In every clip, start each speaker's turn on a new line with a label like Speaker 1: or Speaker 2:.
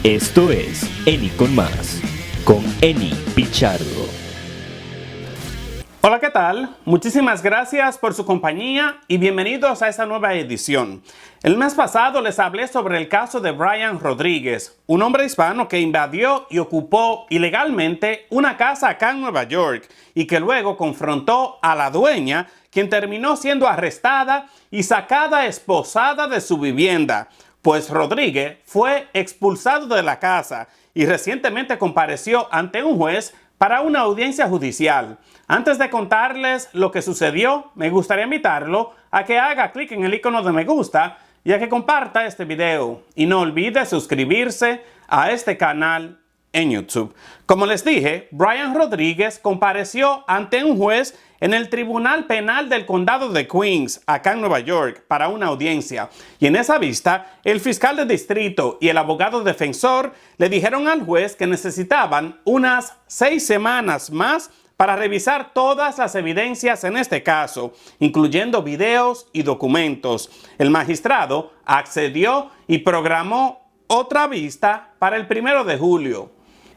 Speaker 1: Esto es Eni con Más, con Eni Pichardo.
Speaker 2: Hola, ¿qué tal? Muchísimas gracias por su compañía y bienvenidos a esta nueva edición. El mes pasado les hablé sobre el caso de Brian Rodríguez, un hombre hispano que invadió y ocupó ilegalmente una casa acá en Nueva York y que luego confrontó a la dueña, quien terminó siendo arrestada y sacada esposada de su vivienda. Pues Rodríguez fue expulsado de la casa y recientemente compareció ante un juez para una audiencia judicial. Antes de contarles lo que sucedió, me gustaría invitarlo a que haga clic en el icono de me gusta y a que comparta este video. Y no olvide suscribirse a este canal en YouTube. Como les dije, Brian Rodríguez compareció ante un juez en el Tribunal Penal del Condado de Queens, acá en Nueva York, para una audiencia. Y en esa vista, el fiscal de distrito y el abogado defensor le dijeron al juez que necesitaban unas 6 semanas más para revisar todas las evidencias en este caso, incluyendo videos y documentos. El magistrado accedió y programó otra vista para el 1 de julio.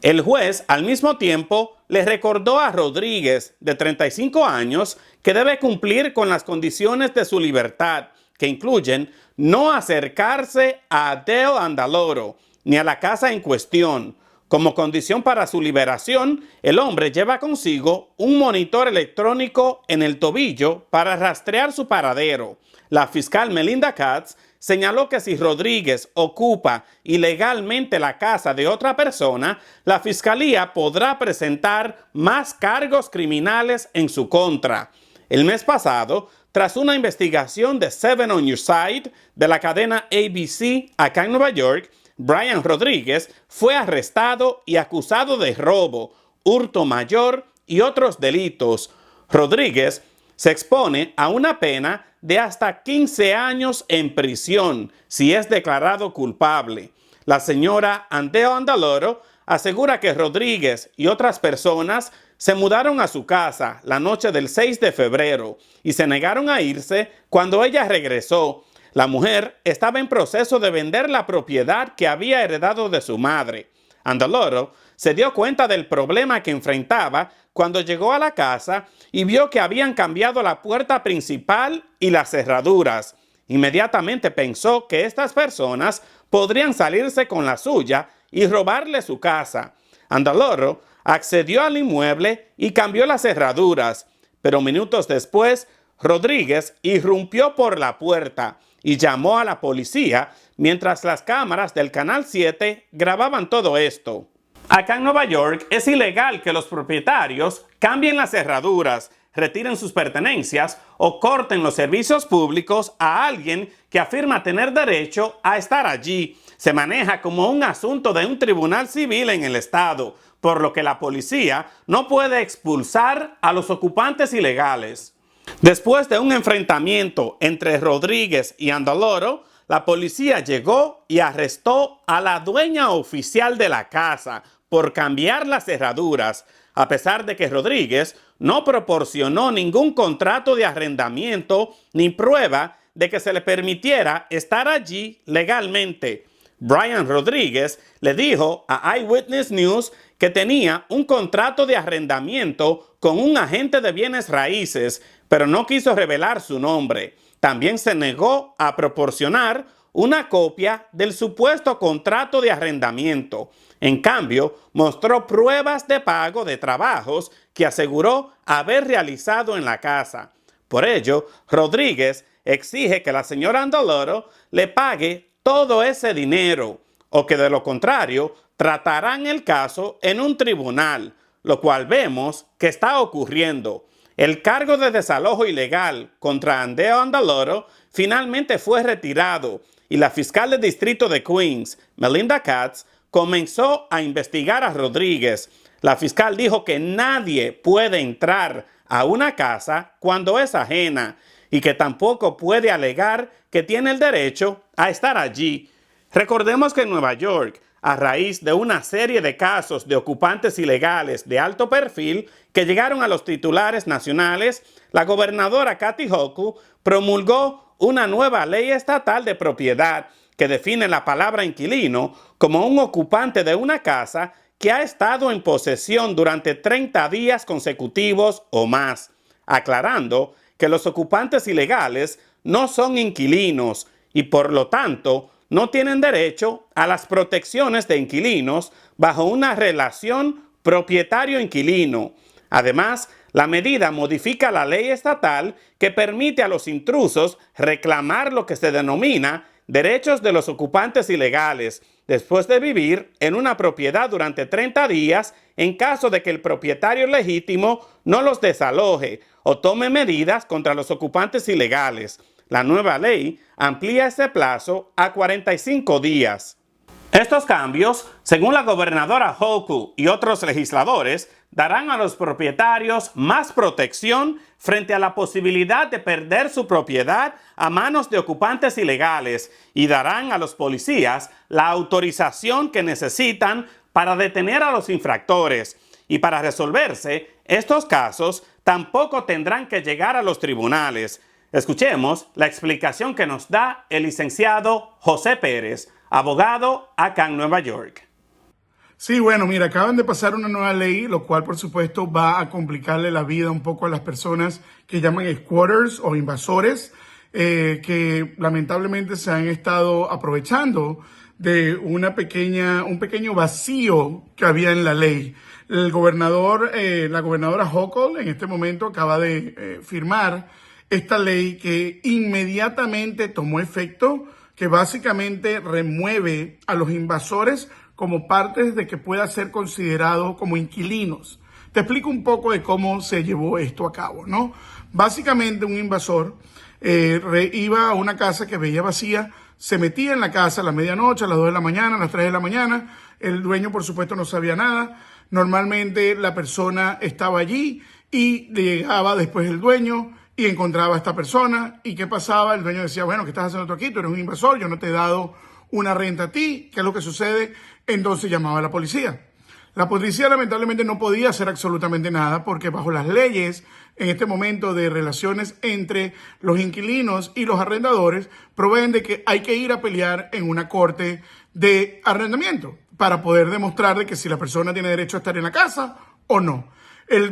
Speaker 2: El juez, al mismo tiempo, le recordó a Rodríguez, de 35 años, que debe cumplir con las condiciones de su libertad, que incluyen no acercarse a Adele Andaloro ni a la casa en cuestión. Como condición para su liberación, el hombre lleva consigo un monitor electrónico en el tobillo para rastrear su paradero. La fiscal Melinda Katz señaló que si Rodríguez ocupa ilegalmente la casa de otra persona, la fiscalía podrá presentar más cargos criminales en su contra. El mes pasado, tras una investigación de Seven on Your Side de la cadena ABC acá en Nueva York, Brian Rodríguez fue arrestado y acusado de robo, hurto mayor y otros delitos. Rodríguez se expone a una pena de hasta 15 años en prisión si es declarado culpable. La señora Adele Andaloro asegura que Rodríguez y otras personas se mudaron a su casa la noche del 6 de febrero y se negaron a irse cuando ella regresó. La mujer estaba en proceso de vender la propiedad que había heredado de su madre. Andaloro se dio cuenta del problema que enfrentaba cuando llegó a la casa y vio que habían cambiado la puerta principal y las cerraduras. Inmediatamente pensó que estas personas podrían salirse con la suya y robarle su casa. Andaloro accedió al inmueble y cambió las cerraduras, pero minutos después, Rodríguez irrumpió por la puerta y llamó a la policía mientras las cámaras del Canal 7 grababan todo esto. Acá en Nueva York es ilegal que los propietarios cambien las cerraduras, retiren sus pertenencias o corten los servicios públicos a alguien que afirma tener derecho a estar allí. Se maneja como un asunto de un tribunal civil en el estado, por lo que la policía no puede expulsar a los ocupantes ilegales. Después de un enfrentamiento entre Rodríguez y Andaloro, la policía llegó y arrestó a la dueña oficial de la casa por cambiar las cerraduras, a pesar de que Rodríguez no proporcionó ningún contrato de arrendamiento ni prueba de que se le permitiera estar allí legalmente. Brian Rodríguez le dijo a Eyewitness News que tenía un contrato de arrendamiento con un agente de bienes raíces, pero no quiso revelar su nombre. También se negó a proporcionar una copia del supuesto contrato de arrendamiento. En cambio, mostró pruebas de pago de trabajos que aseguró haber realizado en la casa. Por ello, Rodríguez exige que la señora Andaloro le pague todo ese dinero, o que de lo contrario tratarán el caso en un tribunal, lo cual vemos que está ocurriendo. El cargo de desalojo ilegal contra Adele Andaloro finalmente fue retirado y la fiscal del distrito de Queens, Melinda Katz, comenzó a investigar a Rodríguez. La fiscal dijo que nadie puede entrar a una casa cuando es ajena y que tampoco puede alegar que tiene el derecho a estar allí. Recordemos que en Nueva York, a raíz de una serie de casos de ocupantes ilegales de alto perfil que llegaron a los titulares nacionales, la gobernadora Kathy Hochul promulgó una nueva ley estatal de propiedad que define la palabra inquilino como un ocupante de una casa que ha estado en posesión durante 30 días consecutivos o más, aclarando que los ocupantes ilegales no son inquilinos y por lo tanto no tienen derecho a las protecciones de inquilinos bajo una relación propietario-inquilino. Además, la medida modifica la ley estatal que permite a los intrusos reclamar lo que se denomina derechos de los ocupantes ilegales después de vivir en una propiedad durante 30 días en caso de que el propietario legítimo no los desaloje o tome medidas contra los ocupantes ilegales. La nueva ley amplía ese plazo a 45 días. Estos cambios, según la gobernadora Hochul y otros legisladores, darán a los propietarios más protección frente a la posibilidad de perder su propiedad a manos de ocupantes ilegales y darán a los policías la autorización que necesitan para detener a los infractores. Y para resolverse, estos casos tampoco tendrán que llegar a los tribunales. Escuchemos la explicación que nos da el licenciado José Pérez, abogado acá en Nueva York.
Speaker 3: Sí, bueno, mira, acaban de pasar una nueva ley, lo cual por supuesto va a complicarle la vida un poco a las personas que llaman squatters o invasores, que lamentablemente se han estado aprovechando de un pequeño vacío que había en la ley. La gobernadora Hochul en este momento acaba de firmar esta ley que inmediatamente tomó efecto, que básicamente remueve a los invasores como parte de que pueda ser considerado como inquilinos. Te explico un poco de cómo se llevó esto a cabo, ¿no? Básicamente un invasor iba a una casa que veía vacía, se metía en la casa a la medianoche, a las 2 de la mañana, a las 3 de la mañana. El dueño, por supuesto, no sabía nada. Normalmente la persona estaba allí y llegaba después el dueño y encontraba a esta persona. ¿Y qué pasaba? El dueño decía, bueno, ¿qué estás haciendo tú aquí? Tú eres un invasor, yo no te he dado una renta a ti. ¿Qué es lo que sucede? Entonces llamaba a la policía. La policía lamentablemente no podía hacer absolutamente nada porque bajo las leyes en este momento de relaciones entre los inquilinos y los arrendadores proveen de que hay que ir a pelear en una corte de arrendamiento para poder demostrar de que si la persona tiene derecho a estar en la casa o no.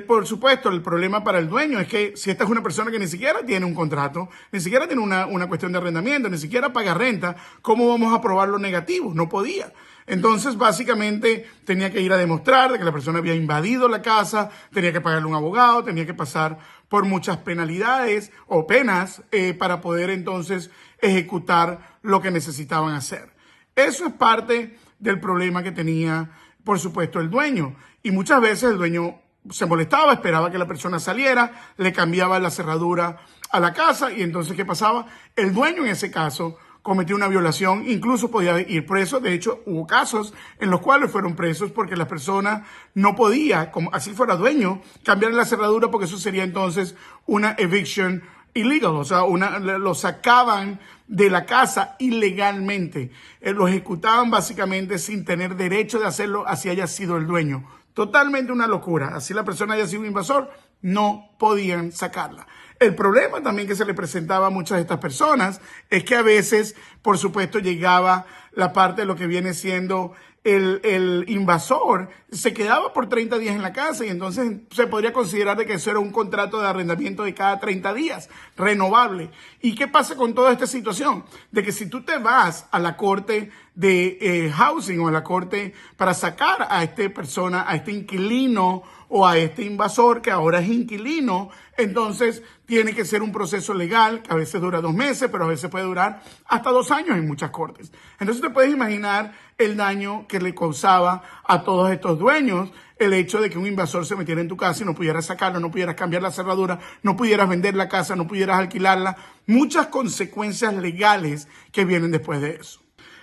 Speaker 3: Por supuesto, el problema para el dueño es que si esta es una persona que ni siquiera tiene un contrato, ni siquiera tiene una cuestión de arrendamiento, ni siquiera paga renta, ¿cómo vamos a probar lo negativo? No podía. Entonces, básicamente, tenía que ir a demostrar de que la persona había invadido la casa, tenía que pagarle un abogado, tenía que pasar por muchas penalidades o penas para poder entonces ejecutar lo que necesitaban hacer. Eso es parte del problema que tenía, por supuesto, el dueño. Y muchas veces el dueño se molestaba, esperaba que la persona saliera, le cambiaba la cerradura a la casa y entonces, ¿qué pasaba? El dueño en ese caso cometió una violación, incluso podía ir preso. De hecho, hubo casos en los cuales fueron presos porque la persona no podía, como así fuera dueño, cambiar la cerradura porque eso sería entonces una eviction illegal, o sea, lo sacaban de la casa ilegalmente, lo ejecutaban básicamente sin tener derecho de hacerlo así haya sido el dueño. Totalmente una locura. Así la persona haya sido un invasor, no podían sacarla. El problema también que se le presentaba a muchas de estas personas es que a veces, por supuesto, llegaba la parte de lo que viene siendo el invasor, se quedaba por 30 días en la casa y entonces se podría considerar de que eso era un contrato de arrendamiento de cada 30 días, renovable. ¿Y qué pasa con toda esta situación? De que si tú te vas a la corte de housing o a la corte para sacar a esta persona, a este inquilino o a este invasor que ahora es inquilino, entonces tiene que ser un proceso legal que a veces dura 2 meses, pero a veces puede durar hasta 2 años en muchas cortes. Entonces te puedes imaginar el daño que le causaba a todos estos dueños el hecho de que un invasor se metiera en tu casa y no pudieras sacarlo, no pudieras cambiar la cerradura, no pudieras vender la casa, no pudieras alquilarla. Muchas consecuencias legales que vienen después de eso.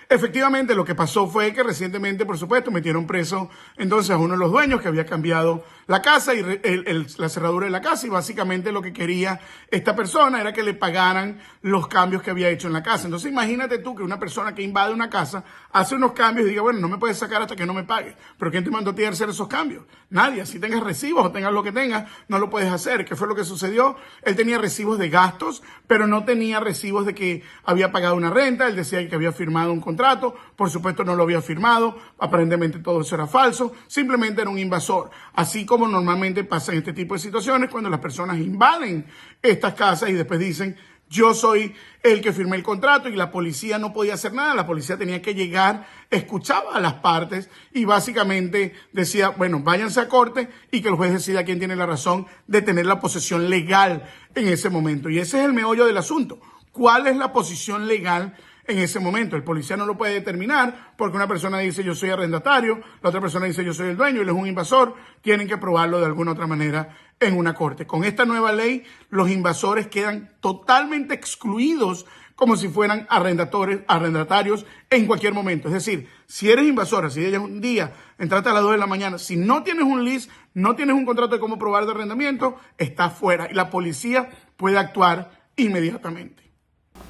Speaker 3: Efectivamente, lo que pasó fue que recientemente, por supuesto, metieron preso entonces a uno de los dueños que había cambiado la casa y la cerradura de la casa, y básicamente lo que quería esta persona era que le pagaran los cambios que había hecho en la casa. Entonces imagínate tú que una persona que invade una casa hace unos cambios y diga, bueno, no me puedes sacar hasta que no me pague. ¿Pero quién te mandó a ti a hacer esos cambios? Nadie. Así tengas recibos o tengas lo que tengas, no lo puedes hacer. ¿Qué fue lo que sucedió? Él tenía recibos de gastos, pero no tenía recibos de que había pagado una renta. Él decía que había firmado un contrato. Por supuesto no lo había firmado. Aparentemente todo eso era falso. Simplemente era un invasor. Así como normalmente pasa en este tipo de situaciones cuando las personas invaden estas casas y después dicen, yo soy el que firmé el contrato, y la policía no podía hacer nada. La policía tenía que llegar, escuchaba a las partes y básicamente decía, bueno, váyanse a corte y que el juez decida quién tiene la razón de tener la posesión legal en ese momento. Y ese es el meollo del asunto. ¿Cuál es la posición legal en ese momento? El policía no lo puede determinar porque una persona dice yo soy arrendatario, la otra persona dice yo soy el dueño, él es un invasor. Tienen que probarlo de alguna otra manera en una corte. Con esta nueva ley, los invasores quedan totalmente excluidos como si fueran arrendatarios en cualquier momento. Es decir, si eres invasor, si ella un día entraste a las 2 de la mañana, si no tienes un lease, no tienes un contrato de cómo probar de arrendamiento, estás fuera y la policía puede actuar inmediatamente.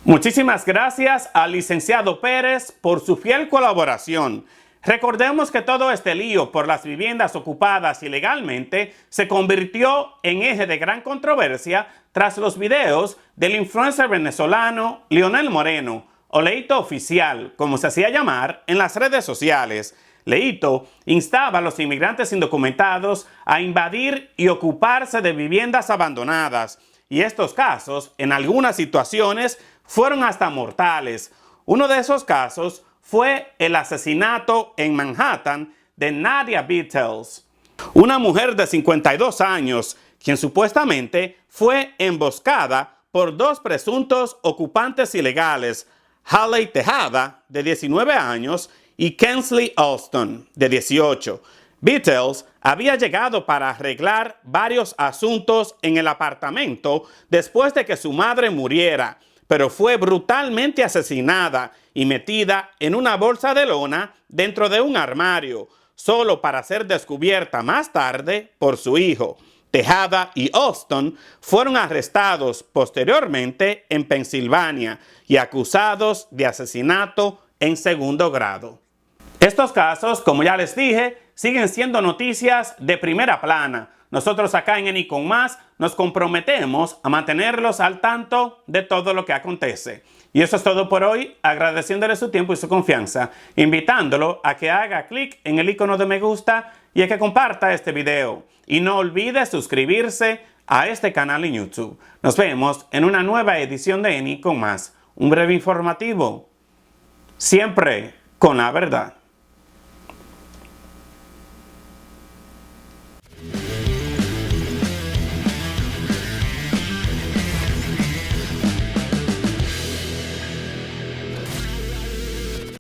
Speaker 2: Muchísimas gracias al licenciado Pérez por su fiel colaboración. Recordemos que todo este lío por las viviendas ocupadas ilegalmente se convirtió en eje de gran controversia tras los videos del influencer venezolano Leonel Moreno, o Leito Oficial, como se hacía llamar, en las redes sociales. Leito instaba a los inmigrantes indocumentados a invadir y ocuparse de viviendas abandonadas, y estos casos, en algunas situaciones, fueron hasta mortales. Uno de esos casos fue el asesinato en Manhattan de Nadia Beatles, una mujer de 52 años, quien supuestamente fue emboscada por dos presuntos ocupantes ilegales, Haley Tejada, de 19 años, y Kensley Alston, de 18. Beatles había llegado para arreglar varios asuntos en el apartamento después de que su madre muriera, pero fue brutalmente asesinada y metida en una bolsa de lona dentro de un armario, solo para ser descubierta más tarde por su hijo. Tejada y Alston fueron arrestados posteriormente en Pensilvania y acusados de asesinato en segundo grado. Estos casos, como ya les dije, siguen siendo noticias de primera plana. Nosotros acá en Eni Con Más nos comprometemos a mantenerlos al tanto de todo lo que acontece. Y eso es todo por hoy, agradeciéndole su tiempo y su confianza, invitándolo a que haga clic en el icono de me gusta y a que comparta este video. Y no olvide suscribirse a este canal en YouTube. Nos vemos en una nueva edición de Eni Con Más, un breve informativo, siempre con la verdad.